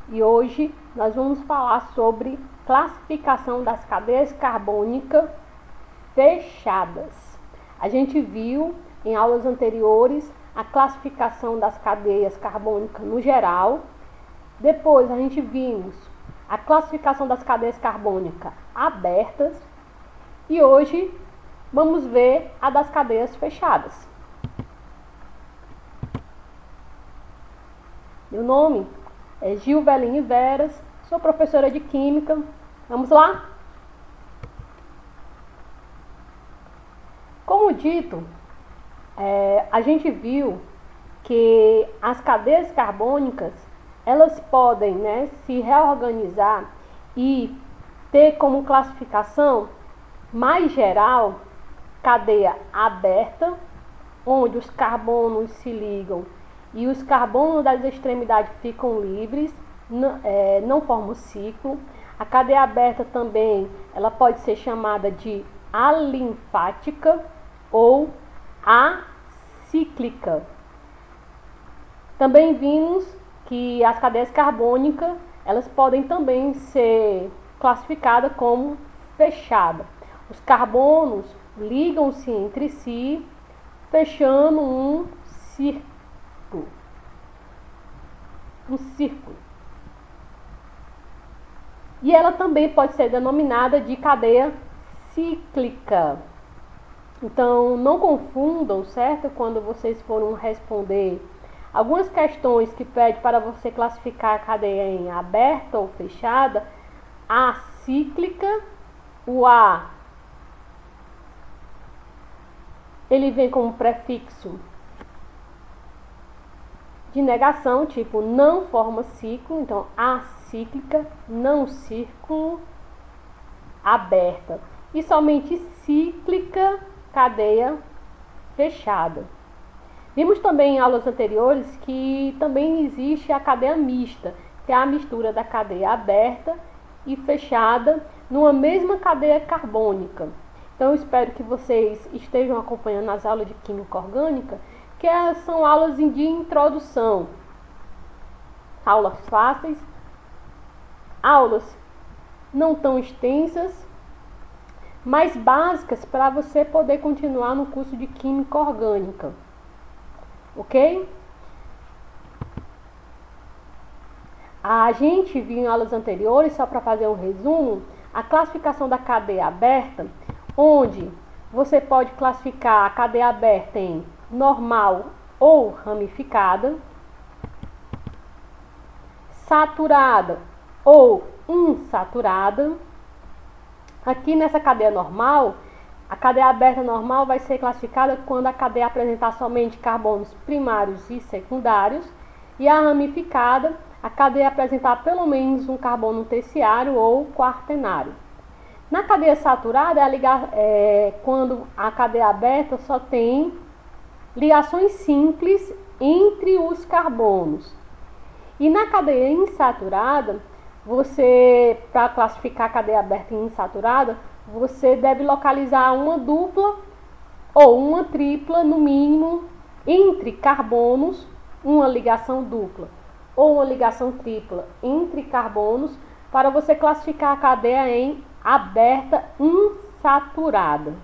e hoje nós vamos falar sobre classificação das cadeias carbônicas fechadas. A gente viu em aulas anteriores a classificação das cadeias carbônicas no geral. Depois a gente vimos a classificação das cadeias carbônicas abertas e hoje vamos ver a das cadeias fechadas. Meu nome é Gilveline Veras, sou professora de Química. Vamos lá? Como dito, a gente viu que as cadeias carbônicas elas podem, se reorganizar e ter como classificação mais geral cadeia aberta, onde os carbonos se ligam e os carbonos das extremidades ficam livres, não formam ciclo. A cadeia aberta também ela pode ser chamada de alinfática ou acíclica. Também vimos que as cadeias carbônicas elas podem também ser classificadas como fechada. Os carbonos ligam-se entre si, fechando um círculo. E ela também pode ser denominada de cadeia cíclica. Então, não confundam, certo? Quando vocês forem responder algumas questões que pedem para você classificar a cadeia em aberta ou fechada, a cíclica, o A, ele vem como prefixo de negação, tipo não forma ciclo, então acíclica, não círculo, aberta. E somente cíclica, cadeia fechada. Vimos também em aulas anteriores que também existe a cadeia mista, que é a mistura da cadeia aberta e fechada numa mesma cadeia carbônica. Então eu espero que vocês estejam acompanhando as aulas de Química Orgânica, que são aulas de introdução, aulas fáceis, aulas não tão extensas, mas básicas para você poder continuar no curso de Química Orgânica, ok? A gente viu em aulas anteriores, só para fazer um resumo, a classificação da cadeia aberta, onde você pode classificar a cadeia aberta em normal ou ramificada, saturada ou insaturada. Aqui nessa cadeia normal, a cadeia aberta normal vai ser classificada quando a cadeia apresentar somente carbonos primários e secundários, e a ramificada, a cadeia apresentar pelo menos um carbono terciário ou quaternário. Na cadeia saturada quando a cadeia aberta só tem ligações simples entre os carbonos. E na cadeia insaturada, para classificar a cadeia aberta e insaturada, você deve localizar uma dupla ou uma tripla, no mínimo, entre carbonos, uma ligação dupla ou uma ligação tripla entre carbonos, para você classificar a cadeia em aberta insaturada.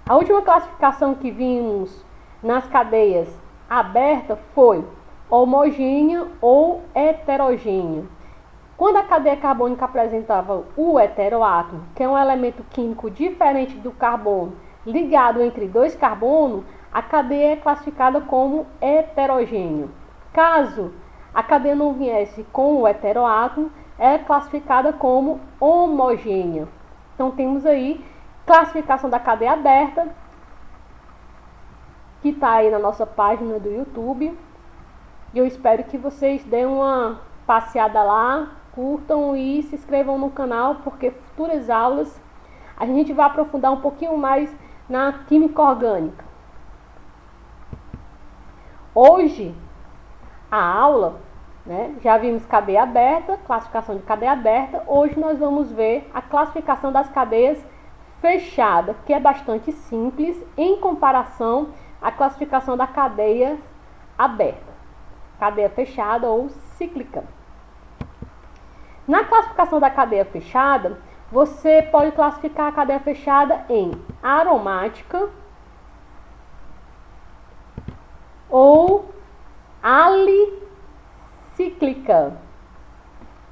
A última classificação que vimos nas cadeias abertas foi homogênea ou heterogênea. Quando a cadeia carbônica apresentava o heteroátomo, que é um elemento químico diferente do carbono ligado entre dois carbonos, a cadeia é classificada como heterogênea. Caso a cadeia não viesse com o heteroátomo, é classificada como homogênea. Então temos aí classificação da cadeia aberta, que está aí na nossa página do YouTube. E eu espero que vocês deem uma passeada lá, curtam e se inscrevam no canal, porque futuras aulas a gente vai aprofundar um pouquinho mais na Química Orgânica. Hoje, a aula, já vimos cadeia aberta, classificação de cadeia aberta. Hoje nós vamos ver a classificação das cadeias fechadas, que é bastante simples em comparação à classificação da cadeia aberta. Cadeia fechada ou cíclica. Na classificação da cadeia fechada, você pode classificar a cadeia fechada em aromática ou alicíclica.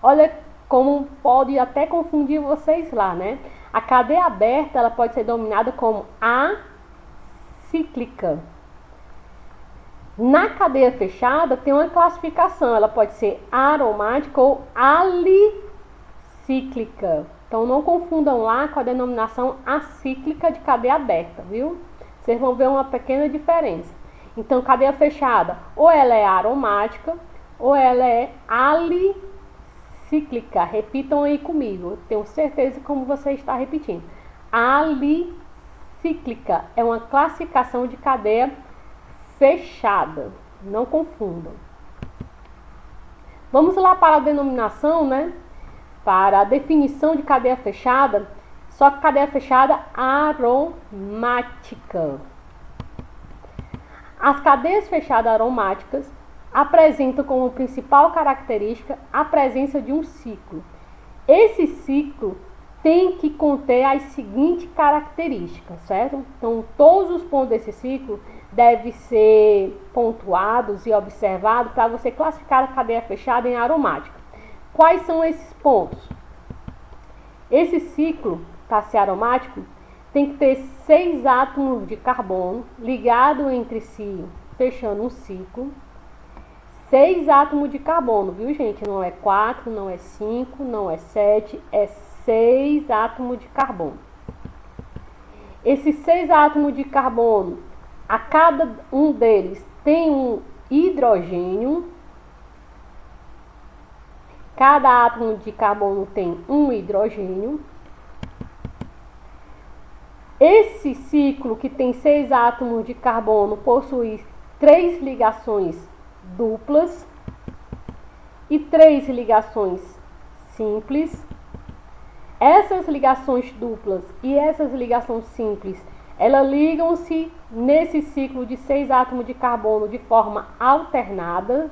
Olha como pode até confundir vocês lá, né? A cadeia aberta, ela pode ser denominada como acíclica. Na cadeia fechada tem uma classificação, ela pode ser aromática ou alicíclica. Então não confundam lá com a denominação acíclica de cadeia aberta, viu? Vocês vão ver uma pequena diferença. Então cadeia fechada, ou ela é aromática ou ela é alicíclica. Repitam aí comigo, eu tenho certeza como você está repetindo. Alicíclica é uma classificação de cadeia fechada, não confundam. Vamos lá para a denominação, né? Para a definição de cadeia fechada, só que cadeia fechada aromática. As cadeias fechadas aromáticas apresentam como principal característica a presença de um ciclo. Esse ciclo tem que conter as seguintes características, certo? Então, todos os pontos desse ciclo devem ser pontuados e observados para você classificar a cadeia fechada em aromática. Quais são esses pontos? Esse ciclo, para ser aromático, tem que ter 6 átomos de carbono ligados entre si, fechando um ciclo. 6 átomos de carbono, viu, gente? Não é 4, não é 5, não é 7, é 6 átomos de carbono. Esses 6 átomos de carbono, a cada um deles tem um hidrogênio. Cada átomo de carbono tem um hidrogênio. Esse ciclo, que tem 6 átomos de carbono, possui 3 ligações duplas e 3 ligações simples. Essas ligações duplas e essas ligações simples, elas ligam-se nesse ciclo de 6 átomos de carbono de forma alternada.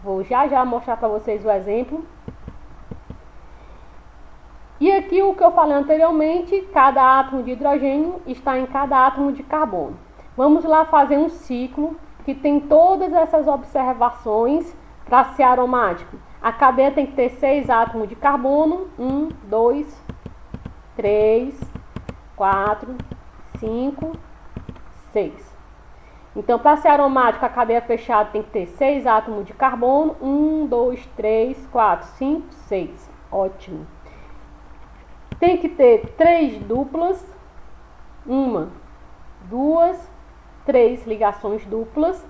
Vou já mostrar para vocês o exemplo. E aqui o que eu falei anteriormente, cada átomo de hidrogênio está em cada átomo de carbono. Vamos lá fazer um ciclo que tem todas essas observações para ser aromático. A cadeia tem que ter 6 átomos de carbono. 1, 2, 3, 4, 5, 6. Então, para ser aromático, a cadeia fechada tem que ter 6 átomos de carbono. 1, 2, 3, 4, 5, 6. Ótimo. Tem que ter 3 duplas. 1, 2, 3 ligações duplas.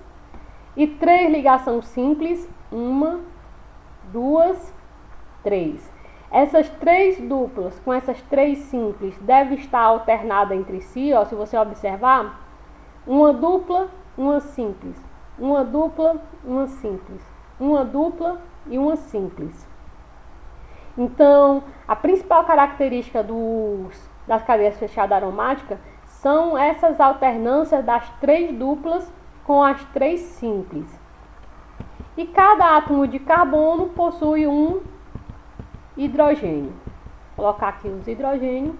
E 3 ligações simples. 1, 2, 3. Essas 3 duplas com essas 3 simples devem estar alternadas entre si, ó, se você observar. Uma dupla, uma simples. Uma dupla, uma simples. Uma dupla e uma simples. Então, a principal característica das cadeias fechadas aromáticas são essas alternâncias das 3 duplas com as 3 simples. E cada átomo de carbono possui um hidrogênio. Vou colocar aqui os hidrogênios.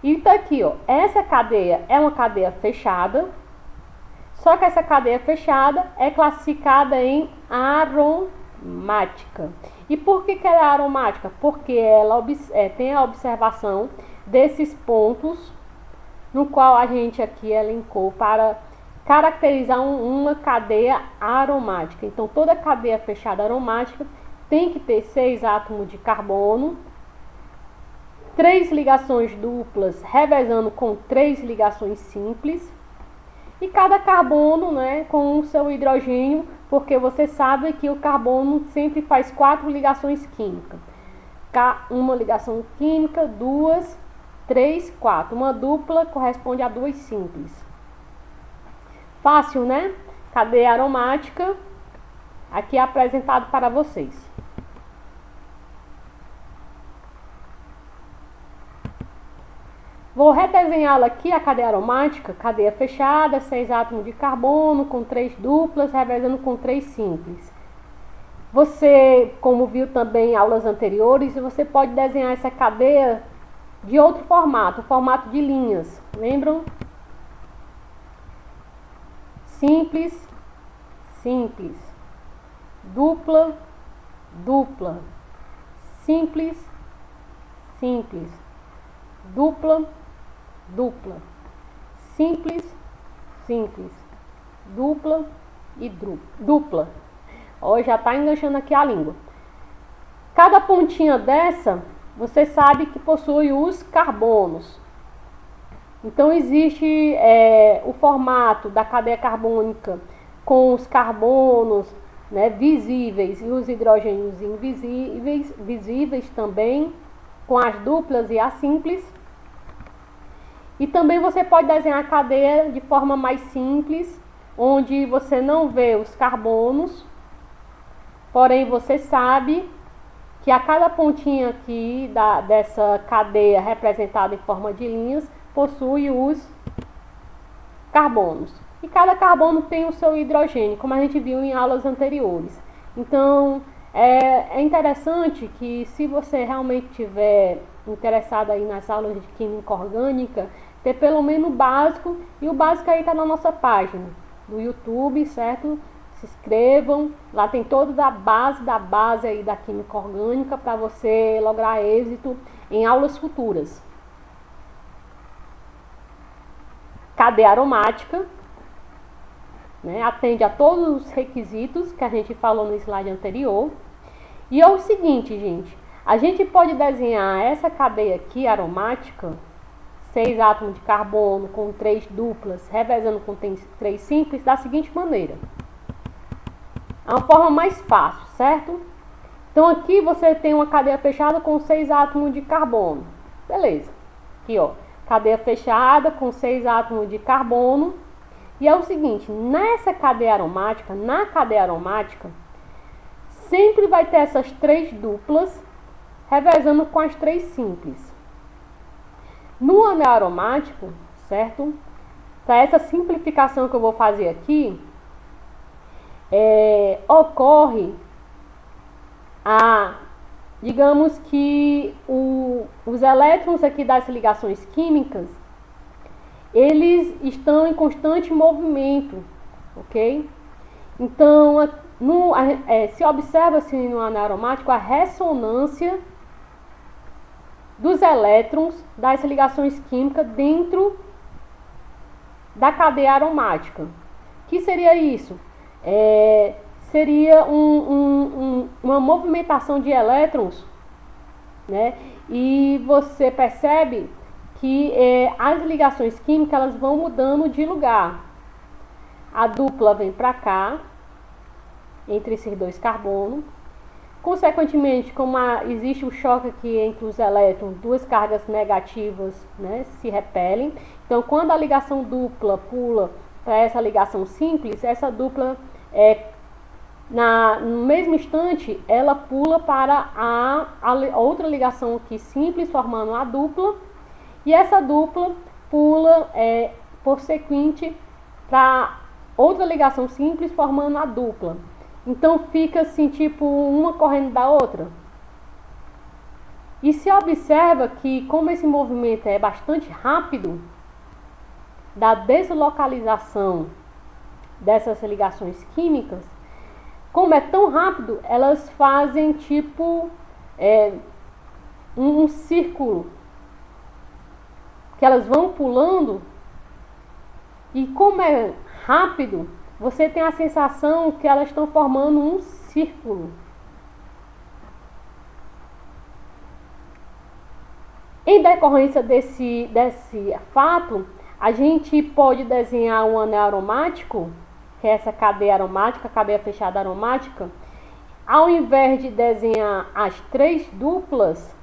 E tá aqui, ó, essa cadeia é uma cadeia fechada, só que essa cadeia fechada é classificada em aromática. E por que ela é aromática? Porque ela tem a observação desses pontos, no qual a gente aqui elencou para caracterizar uma cadeia aromática. Então, toda cadeia fechada aromática tem que ter 6 átomos de carbono, 3 ligações duplas revezando com 3 ligações simples, e cada carbono, né, com o seu hidrogênio, porque você sabe que o carbono sempre faz 4 ligações químicas. Uma ligação química, 2, 3, 4. Uma dupla corresponde a 2 simples. Fácil, né? Cadeia aromática, aqui é apresentado para vocês. Vou redesenhá-la aqui, a cadeia aromática, cadeia fechada, 6 átomos de carbono, com 3 duplas, revezando com 3 simples. Você, como viu também em aulas anteriores, você pode desenhar essa cadeia de outro formato, o formato de linhas. Lembram? Simples, simples. Dupla, dupla. Simples, simples. Dupla, dupla. Simples, simples. Dupla e dupla. Ó, já está enganchando aqui a língua. Cada pontinha dessa, você sabe que possui os carbonos. Então existe o formato da cadeia carbônica com os carbonos, né, visíveis e os hidrogênios invisíveis, visíveis também, com as duplas e as simples. E também você pode desenhar a cadeia de forma mais simples, onde você não vê os carbonos, porém você sabe que a cada pontinha aqui dessa cadeia representada em forma de linhas possui os carbonos. E cada carbono tem o seu hidrogênio, como a gente viu em aulas anteriores. Então, é interessante que, se você realmente tiver interessado aí nas aulas de química orgânica, ter pelo menos o básico, e o básico aí está na nossa página do YouTube, certo? Se inscrevam, lá tem toda a base aí da química orgânica para você lograr êxito em aulas futuras. Cadeia aromática, né, atende a todos os requisitos que a gente falou no slide anterior. E é o seguinte, gente, a gente pode desenhar essa cadeia aqui aromática, 6 átomos de carbono com 3 duplas, revezando com 3 simples, da seguinte maneira. É uma forma mais fácil, certo? Então aqui você tem uma cadeia fechada com 6 átomos de carbono. Beleza. Aqui, ó, cadeia fechada com 6 átomos de carbono. E é o seguinte, nessa cadeia aromática, na cadeia aromática, sempre vai ter essas 3 duplas revezando com as 3 simples. No anel aromático, certo? Para essa simplificação que eu vou fazer aqui, ocorre digamos que os elétrons aqui das ligações químicas, eles estão em constante movimento, ok? Então, se observa-se no anel aromático a ressonância dos elétrons das ligações químicas dentro da cadeia aromática. O que seria isso? Seria uma movimentação de elétrons, né? E você percebe que as ligações químicas elas vão mudando de lugar. A dupla vem para cá, entre esses 2 carbonos. Consequentemente, como existe um choque aqui entre os elétrons, 2 cargas negativas, né, se repelem. Então, quando a ligação dupla pula para essa ligação simples, essa dupla, no mesmo instante, ela pula para a outra ligação aqui simples, formando a dupla. E essa dupla pula, por seguinte, para outra ligação simples, formando a dupla. Então fica assim, tipo, uma correndo da outra. E se observa que, como esse movimento é bastante rápido, da deslocalização dessas ligações químicas, como é tão rápido, elas fazem tipo um círculo, que elas vão pulando, e como é rápido, você tem a sensação que elas estão formando um círculo. Em decorrência desse fato, a gente pode desenhar um anel aromático, que é essa cadeia aromática, cadeia fechada aromática. Ao invés de desenhar as 3 duplas,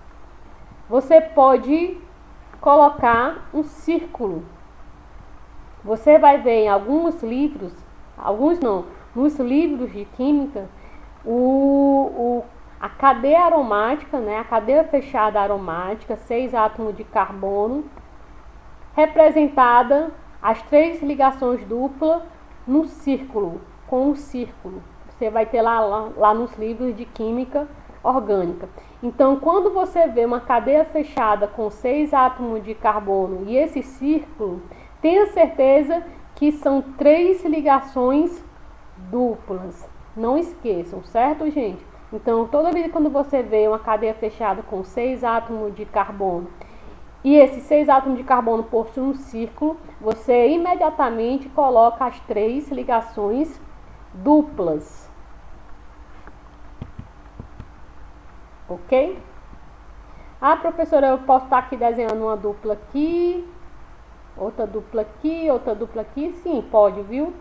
você pode colocar um círculo. Você vai ver em alguns livros, nos livros de química, a cadeia aromática, né, a cadeia fechada aromática, 6 átomos de carbono, representada as 3 ligações duplas no círculo, com um círculo, Você vai ter lá nos livros de química orgânica. Então, quando você vê uma cadeia fechada com 6 átomos de carbono e esse círculo, tenha certeza que são 3 ligações duplas. Não esqueçam, certo, gente? Então, toda vez quando você vê uma cadeia fechada com 6 átomos de carbono e esses 6 átomos de carbono possuem um círculo, você imediatamente coloca as 3 ligações duplas. Ok? Ah, professora, eu posso estar aqui desenhando uma dupla aqui, outra dupla aqui, outra dupla aqui? Sim, pode, viu?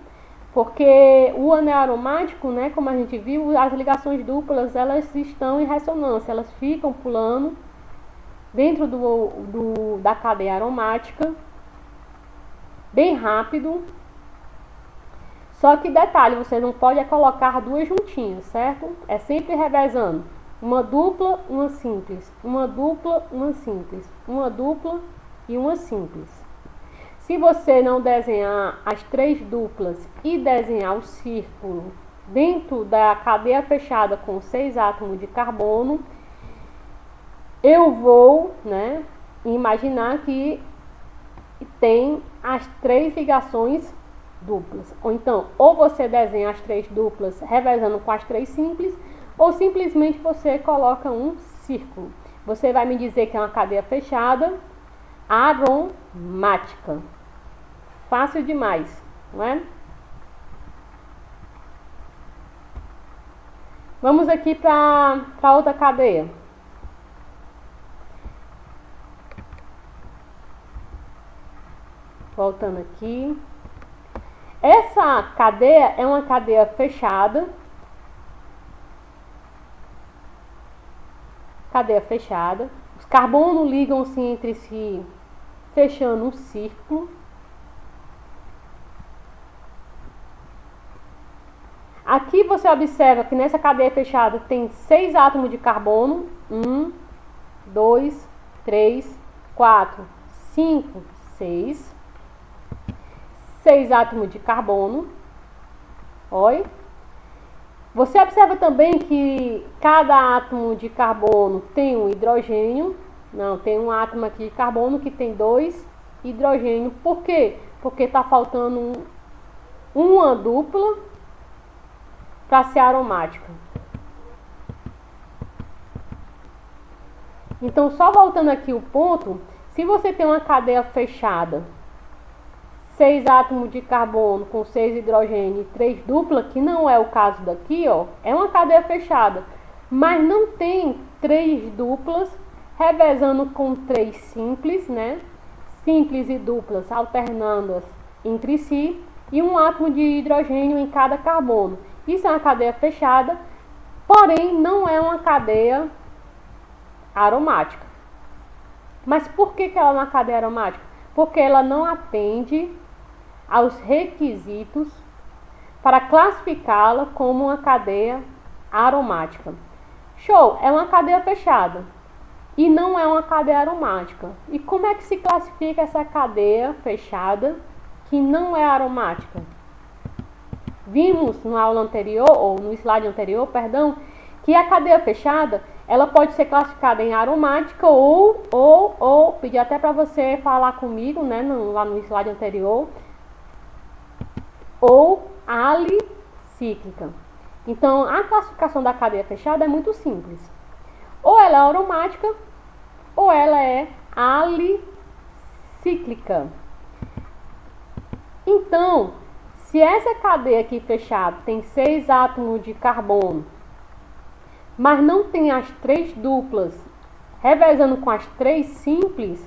Porque o anel aromático, né, como a gente viu, as ligações duplas, elas estão em ressonância, elas ficam pulando dentro da cadeia aromática, bem rápido. Só que detalhe, você não pode colocar duas juntinhas, certo? É sempre revezando. Uma dupla, uma simples. Uma dupla, uma simples. Uma dupla e uma simples. Se você não desenhar as 3 duplas e desenhar o círculo dentro da cadeia fechada com 6 átomos de carbono, eu vou, né, imaginar que tem as 3 ligações duplas. Ou então, ou você desenha as 3 duplas revezando com as 3 simples, ou simplesmente você coloca um círculo. Você vai me dizer que é uma cadeia fechada aromática. Fácil demais, não é? Vamos aqui para outra cadeia. Voltando aqui. Essa cadeia é uma cadeia fechada. Cadeia fechada. Os carbonos ligam-se entre si, fechando um círculo. Aqui você observa que nessa cadeia fechada tem 6 átomos de carbono. 1, 2, 3, 4, 5, 6. 6 átomos de carbono. Olha. Você observa também que cada átomo de carbono tem um hidrogênio. Não, tem um átomo aqui de carbono que tem 2 hidrogênios. Por quê? Porque está faltando uma dupla para ser aromática. Então, só voltando aqui o ponto, se você tem uma cadeia fechada, 6 átomos de carbono com 6 hidrogênios e 3 dupla, que não é o caso daqui, ó, é uma cadeia fechada, mas não tem 3 duplas revezando com 3 simples, né? Simples e duplas alternando entre si e um átomo de hidrogênio em cada carbono. Isso é uma cadeia fechada, porém não é uma cadeia aromática. Mas por que ela é uma cadeia aromática? Porque ela não atende aos requisitos para classificá-la como uma cadeia aromática. Show! É uma cadeia fechada e não é uma cadeia aromática. E como é que se classifica essa cadeia fechada que não é aromática? Vimos na aula anterior, ou no slide anterior, perdão, que a cadeia fechada, ela pode ser classificada em aromática ou pedi até para você falar comigo, né, lá no slide anterior, ou alicíclica. Então, a classificação da cadeia fechada é muito simples. Ou ela é aromática, ou ela é alicíclica. Então, se essa cadeia aqui fechada tem 6 átomos de carbono, mas não tem as 3 duplas revezando com as 3 simples,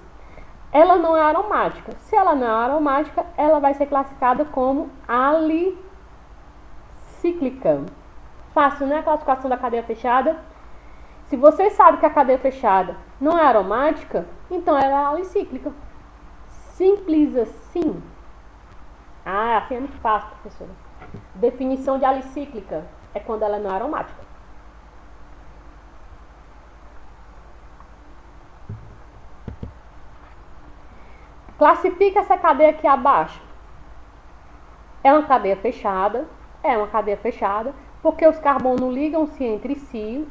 ela não é aromática. Se ela não é aromática, ela vai ser classificada como alicíclica. Fácil, né? A classificação da cadeia fechada. Se você sabe que a cadeia fechada não é aromática, então ela é alicíclica. Simples assim. Ah, assim é muito fácil, professora. Definição de alicíclica é quando ela não é aromática. Classifica essa cadeia aqui abaixo. É uma cadeia fechada, Porque os carbonos ligam-se entre si,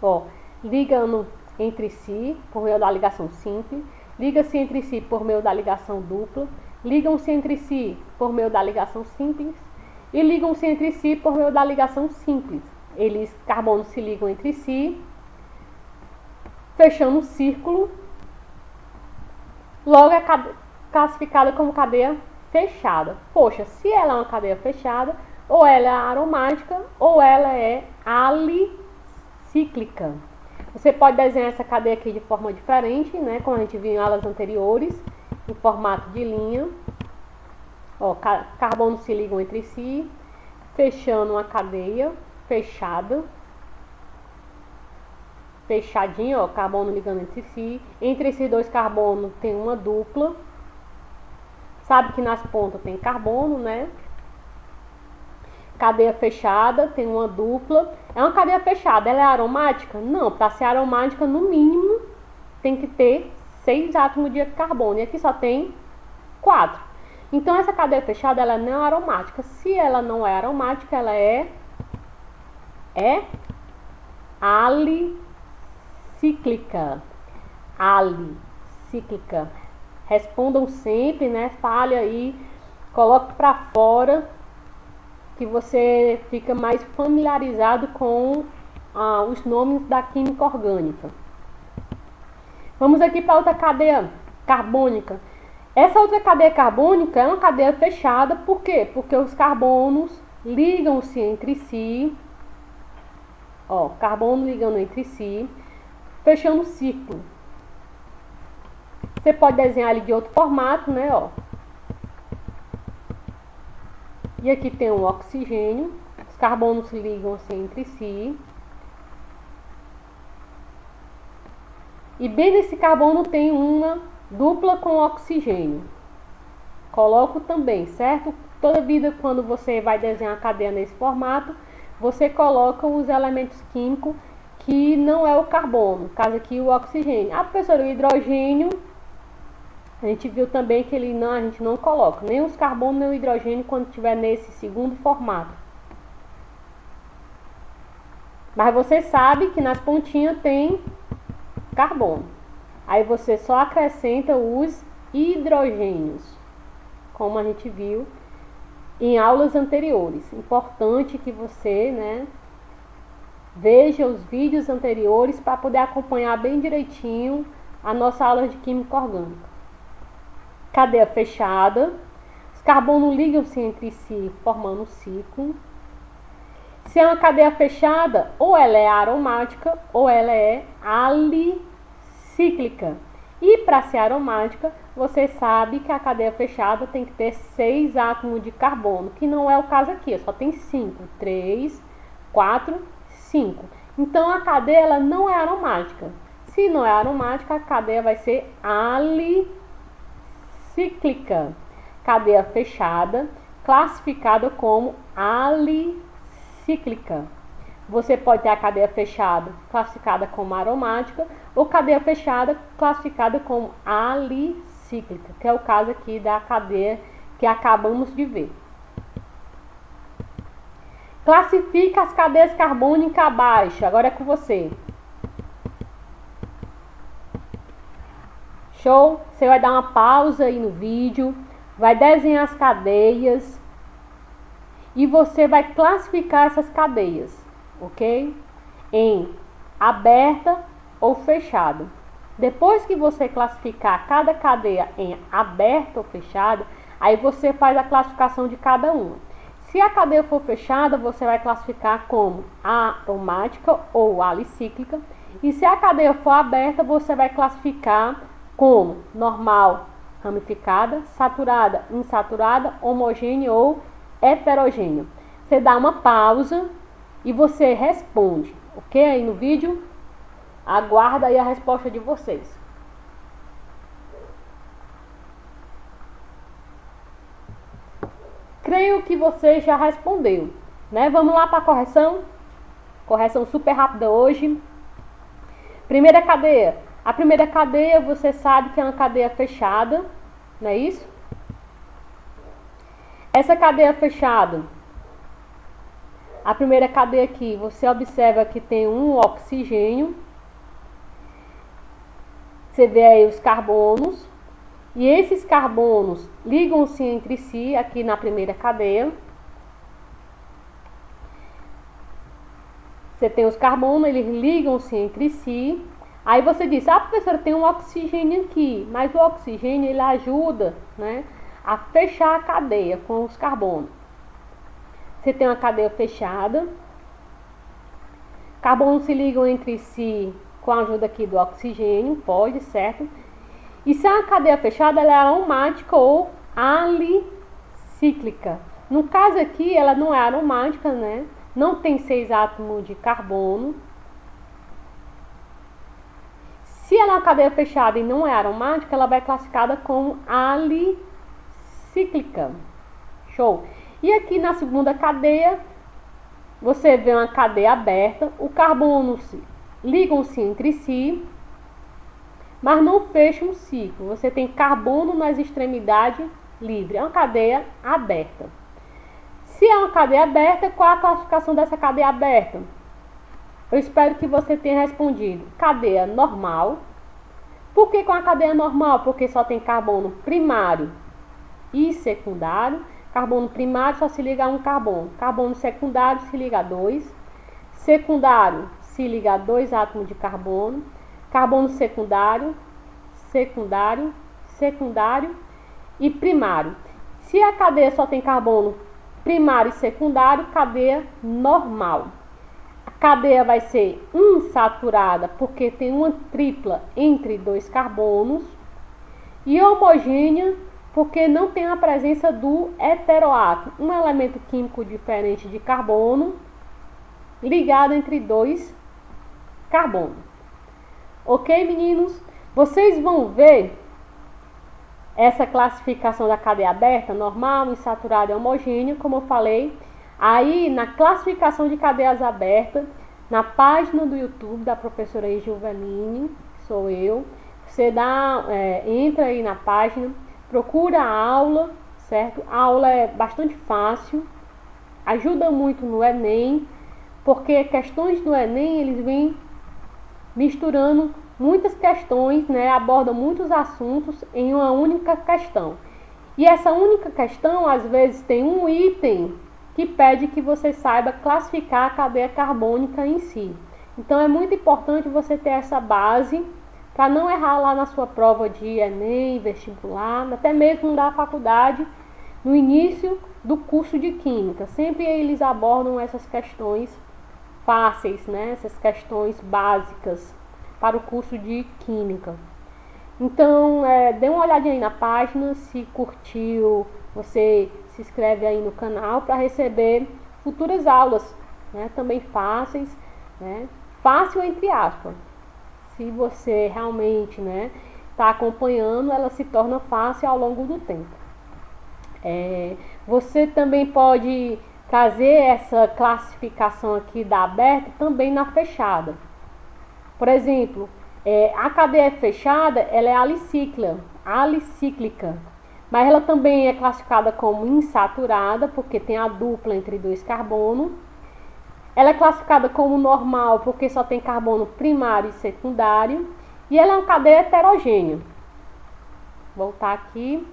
ó, ligando entre si por meio da ligação simples, liga-se entre si por meio da ligação dupla, ligam-se entre si por meio da ligação simples e ligam-se entre si por meio da ligação simples. Eles, carbonos, se ligam entre si, fechando um círculo, logo é classificada como cadeia fechada. Poxa, se ela é uma cadeia fechada, ou ela é aromática ou ela é alicíclica. Você pode desenhar essa cadeia aqui de forma diferente, né? Como a gente viu em aulas anteriores, em formato de linha. Ó, carbonos se ligam entre si, fechando uma cadeia fechada. Fechadinho, ó, carbono ligando entre si. Entre esses dois carbonos tem uma dupla. Sabe que nas pontas tem carbono, né? Cadeia fechada, tem uma dupla. É uma cadeia fechada, ela é aromática? Não, para ser aromática, no mínimo, tem que ter 6 átomos de carbono. E aqui só tem 4. Então, essa cadeia fechada, ela não é aromática. Se ela não é aromática, ela é alicíclica. Alicíclica. Respondam sempre, né? Fale aí, coloque para fora, que você fica mais familiarizado com os nomes da química orgânica. Vamos aqui para outra cadeia carbônica. Essa outra cadeia carbônica é uma cadeia fechada, por quê? Porque os carbonos ligam-se entre si, ó, carbono ligando entre si, fechando o ciclo. Você pode desenhar ele de outro formato, né, ó. E aqui tem um oxigênio, os carbonos ligam-se entre si. E bem nesse carbono tem uma dupla com oxigênio. Coloco também, certo? Toda vida quando você vai desenhar a cadeia nesse formato, você coloca os elementos químicos que não é o carbono, no caso aqui o oxigênio. Ah, professor, o hidrogênio, a gente viu também que a gente não coloca nem os carbonos nem o hidrogênio quando estiver nesse segundo formato. Mas você sabe que nas pontinhas tem carbono. Aí você só acrescenta os hidrogênios, como a gente viu em aulas anteriores. Importante que você, né, veja os vídeos anteriores para poder acompanhar bem direitinho a nossa aula de química orgânica. Cadeia fechada, os carbonos ligam-se entre si formando um ciclo. Se é uma cadeia fechada, ou ela é aromática ou ela é alicíclica. E para ser aromática, você sabe que a cadeia fechada tem que ter 6 átomos de carbono, que não é o caso aqui, só tem 5. 3, 4, 5. Então a cadeia ela não é aromática. Se não é aromática, a cadeia vai ser alicíclica. Cadeia fechada, classificada como alicíclica. Você pode ter a cadeia fechada classificada como aromática ou cadeia fechada classificada como alicíclica, que é o caso aqui da cadeia que acabamos de ver. Classifica as cadeias carbônicas abaixo. Agora é com você. Show? Você vai dar uma pausa aí no vídeo, vai desenhar as cadeias e você vai classificar essas cadeias, ok? Em aberta ou fechada. Depois que você classificar cada cadeia em aberta ou fechada, aí você faz a classificação de cada uma. Se a cadeia for fechada, você vai classificar como aromática ou alicíclica. E se a cadeia for aberta, você vai classificar como normal, ramificada, saturada, insaturada, homogênea ou heterogênea. Você dá uma pausa e você responde, ok? Aí no vídeo, aguarda aí a resposta de vocês. Creio que você já respondeu, né? Vamos lá para a correção. Correção super rápida hoje. Primeira cadeia. A primeira cadeia, você sabe que é uma cadeia fechada, não é isso? Essa cadeia fechada, A primeira cadeia aqui, você observa que tem um oxigênio. Você vê aí os carbonos. E esses carbonos ligam-se entre si aqui na primeira cadeia. Você tem os carbonos, eles ligam-se entre si. Aí você diz, professora, tem um oxigênio aqui. Mas o oxigênio, ele ajuda, né, a fechar a cadeia com os carbonos. Você tem uma cadeia fechada. Carbonos se ligam entre si com a ajuda aqui do oxigênio, pode, certo? E se é uma cadeia fechada, ela é aromática ou alicíclica. No caso aqui, ela não é aromática, né? Não tem 6 átomos de carbono. Se ela é uma cadeia fechada e não é aromática, ela vai classificada como alicíclica. Show! E aqui na segunda cadeia, você vê uma cadeia aberta. Os carbonos ligam-se entre si, mas não fecha um ciclo. Você tem carbono nas extremidades livre. É uma cadeia aberta. Se é uma cadeia aberta, qual a classificação dessa cadeia aberta? Eu espero que você tenha respondido. Cadeia normal. Por que com a cadeia normal? Porque só tem carbono primário e secundário. Carbono primário só se liga a um carbono. Carbono secundário se liga a 2. Secundário se liga a 2 átomos de carbono. Carbono secundário, secundário, secundário e primário. Se a cadeia só tem carbono primário e secundário, cadeia normal. A cadeia vai ser insaturada porque tem uma tripla entre 2 carbonos. E homogênea porque não tem a presença do heteroátomo, um elemento químico diferente de carbono, ligado entre 2 carbonos. Ok, meninos? Vocês vão ver essa classificação da cadeia aberta, normal, insaturada e homogênea, como eu falei, aí na classificação de cadeias abertas, na página do YouTube da professora Gilveline, sou eu. Você entra aí na página, procura a aula, certo? A aula é bastante fácil, ajuda muito no Enem, porque questões do Enem, eles vêm misturando muitas questões, né? Abordam muitos assuntos em uma única questão. E essa única questão, às vezes, tem um item que pede que você saiba classificar a cadeia carbônica em si. Então, é muito importante você ter essa base para não errar lá na sua prova de Enem, vestibular, até mesmo da faculdade, no início do curso de Química. Sempre eles abordam essas questões fáceis, né? Essas questões básicas para o curso de Química. Então, dê uma olhadinha aí na página, se curtiu, você se inscreve aí no canal para receber futuras aulas, né? Também fáceis, né? Fácil entre aspas. Se você realmente, né, está acompanhando, ela se torna fácil ao longo do tempo. Você também pode trazer essa classificação aqui da aberta também na fechada. Por exemplo, a cadeia fechada, ela é alicíclica, mas ela também é classificada como insaturada, porque tem a dupla entre 2 carbonos. Ela é classificada como normal, porque só tem carbono primário e secundário. E ela é uma cadeia heterogênea. Vou voltar aqui,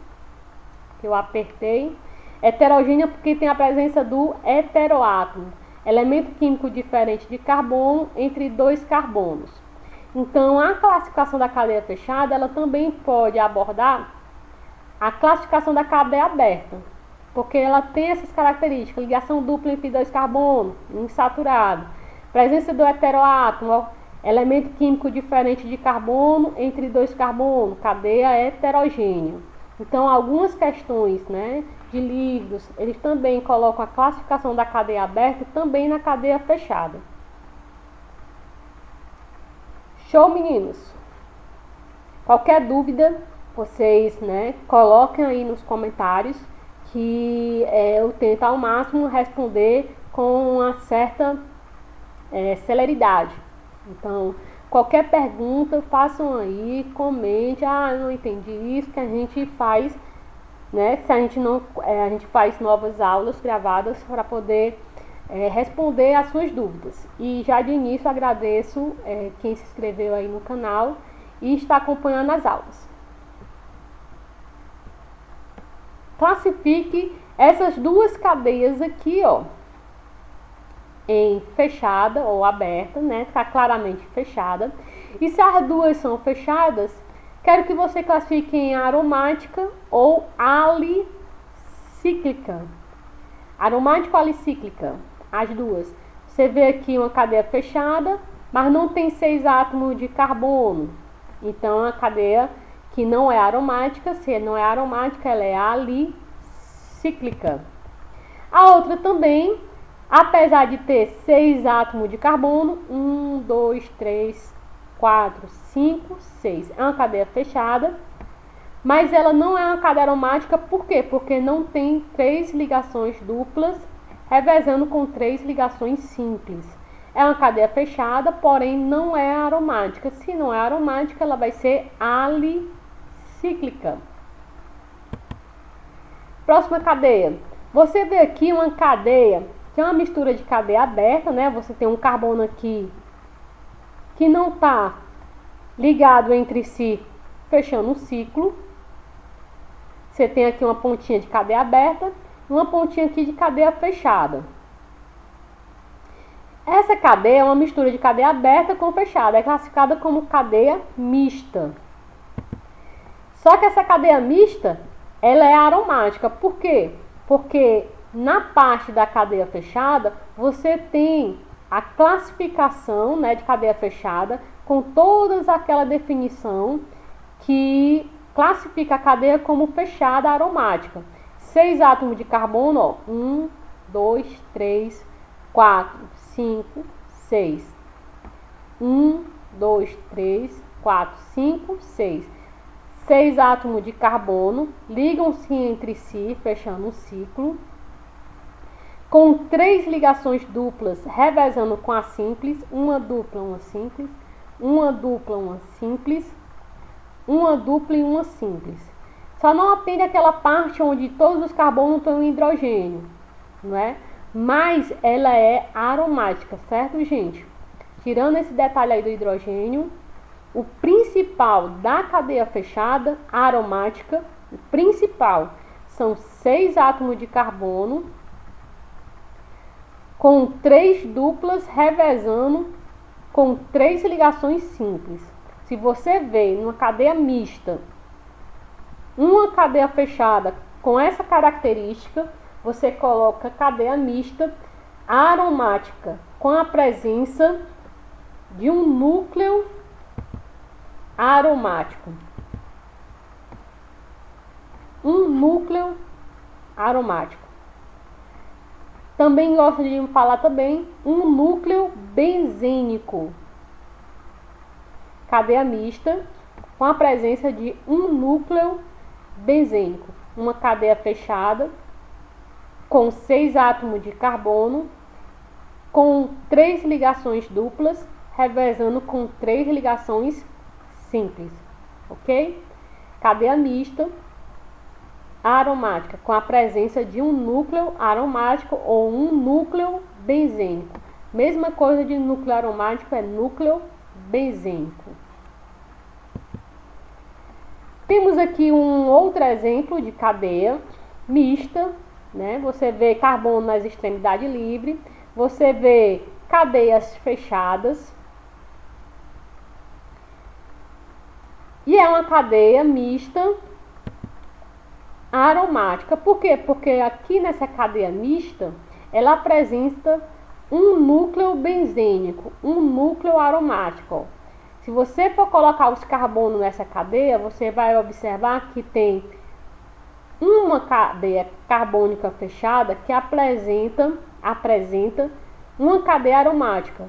que eu apertei. Heterogênea porque tem a presença do heteroátomo, elemento químico diferente de carbono entre 2 carbonos. Então, a classificação da cadeia fechada, ela também pode abordar a classificação da cadeia aberta, porque ela tem essas características: ligação dupla entre 2 carbonos, insaturado, presença do heteroátomo, elemento químico diferente de carbono entre 2 carbonos, cadeia heterogênea. Então, algumas questões, né, de livros, eles também colocam a classificação da cadeia aberta também na cadeia fechada. Show, meninos? Qualquer dúvida, vocês, né, coloquem aí nos comentários, que eu tento ao máximo responder com uma certa celeridade. Então, qualquer pergunta, façam aí, comente. Eu não entendi isso, que a gente faz, né? Se a gente não, a gente faz novas aulas gravadas para poder responder as suas dúvidas. E já de início agradeço quem se inscreveu aí no canal e está acompanhando as aulas. Classifique essas duas cadeias aqui, ó, em fechada ou aberta, né? Está claramente fechada. E se as duas são fechadas, quero que você classifique em aromática ou alicíclica. Aromática ou alicíclica, as duas. Você vê aqui uma cadeia fechada, mas não tem 6 átomos de carbono. Então, é uma cadeia que não é aromática. Se não é aromática, ela é alicíclica. A outra também, apesar de ter 6 átomos de carbono, 1, 2, 3, 4, 5, 6. É uma cadeia fechada, mas ela não é uma cadeia aromática. Por quê? Porque não tem 3 ligações duplas, revezando com 3 ligações simples. É uma cadeia fechada, porém não é aromática. Se não é aromática, ela vai ser alicíclica. Próxima cadeia. Você vê aqui uma cadeia que é uma mistura de cadeia aberta, né? Você tem um carbono aqui que não está ligado entre si, fechando um ciclo. Você tem aqui uma pontinha de cadeia aberta e uma pontinha aqui de cadeia fechada. Essa cadeia é uma mistura de cadeia aberta com fechada, é classificada como cadeia mista. Só que essa cadeia mista, ela é aromática. Por quê? Porque na parte da cadeia fechada, você tem a classificação, né, de cadeia fechada, com todas aquela definição que classifica a cadeia como fechada aromática. 6 átomos de carbono, ó, 1, 2, 3, 4, 5, 6. 1, 2, 3, 4, 5, 6. 6 átomos de carbono ligam-se entre si, fechando um ciclo, com 3 ligações duplas, revezando com a simples, uma dupla, uma simples, uma dupla, uma simples, uma dupla e uma simples. Só não atende aquela parte onde todos os carbonos estão em hidrogênio, não é? Mas ela é aromática, certo, gente? Tirando esse detalhe aí do hidrogênio, o principal da cadeia fechada aromática, o principal, são 6 átomos de carbono com 3 duplas revezando com 3 ligações simples. Se você vê numa cadeia mista, uma cadeia fechada com essa característica, você coloca cadeia mista aromática com a presença de um núcleo aromático. Um núcleo aromático. Também gosto de falar também um núcleo benzênico. Cadeia mista com a presença de um núcleo benzênico. Uma cadeia fechada com 6 átomos de carbono com 3 ligações duplas, revezando com 3 ligações simples, ok? Cadeia mista aromática com a presença de um núcleo aromático ou um núcleo benzênico. Mesma coisa de núcleo aromático é núcleo benzênico. Temos aqui um outro exemplo de cadeia mista, né? Você vê carbono nas extremidades livres, você vê cadeias fechadas. E é uma cadeia mista aromática. Por quê? Porque aqui nessa cadeia mista, ela apresenta um núcleo benzênico, um núcleo aromático. Ó. Se você for colocar os carbonos nessa cadeia, você vai observar que tem uma cadeia carbônica fechada que apresenta uma cadeia aromática.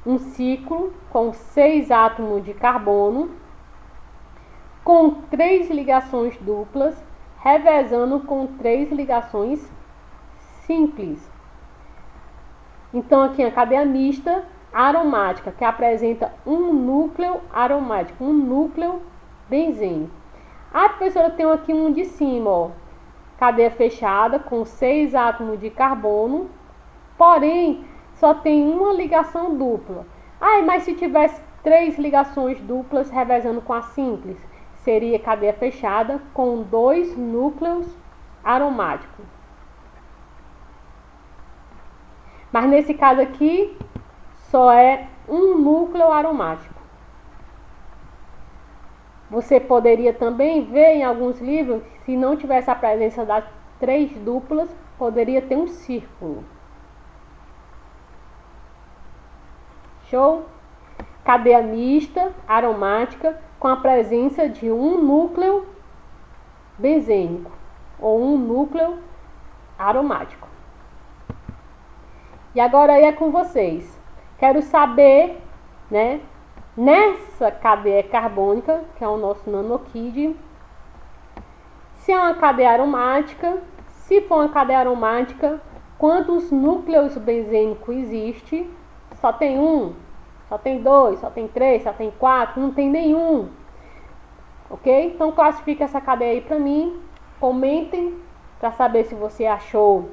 Um ciclo com 6 átomos de carbono, com 3 ligações duplas, revezando com 3 ligações simples. Então, aqui a cadeia mista aromática, que apresenta um núcleo aromático, um núcleo benzênico. Ah, professora, eu tenho aqui um de cima, ó. Cadeia fechada com 6 átomos de carbono, porém só tem uma ligação dupla. Mas se tivesse 3 ligações duplas revezando com a simples, seria cadeia fechada com 2 núcleos aromáticos. Mas nesse caso aqui, só é um núcleo aromático. Você poderia também ver em alguns livros, se não tivesse a presença das 3 duplas, poderia ter um círculo. Show? Cadeia mista aromática com a presença de um núcleo benzênico ou um núcleo aromático. E agora aí é com vocês. Quero saber, né, nessa cadeia carbônica, que é o nosso nanokid, se é uma cadeia aromática. Se for uma cadeia aromática, quantos núcleos benzênicos existe? Só tem um? Só tem 2? Só tem 3? Só tem 4? Não tem nenhum. Ok? Então classifica essa cadeia aí para mim. Comentem para saber se você achou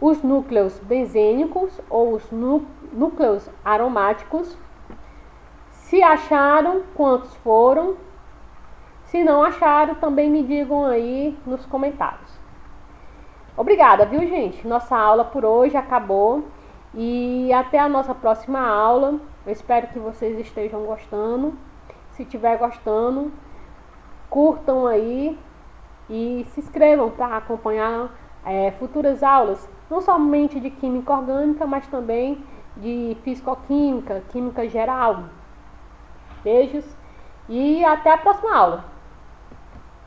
os núcleos benzênicos ou os núcleos aromáticos. Se acharam, quantos foram? Se não acharam, também me digam aí nos comentários. Obrigada, viu, gente? Nossa aula por hoje acabou. E até a nossa próxima aula. Eu espero que vocês estejam gostando. Se estiver gostando, curtam aí e se inscrevam para acompanhar futuras aulas, não somente de química orgânica, mas também de fisicoquímica, química geral. Beijos e até a próxima aula.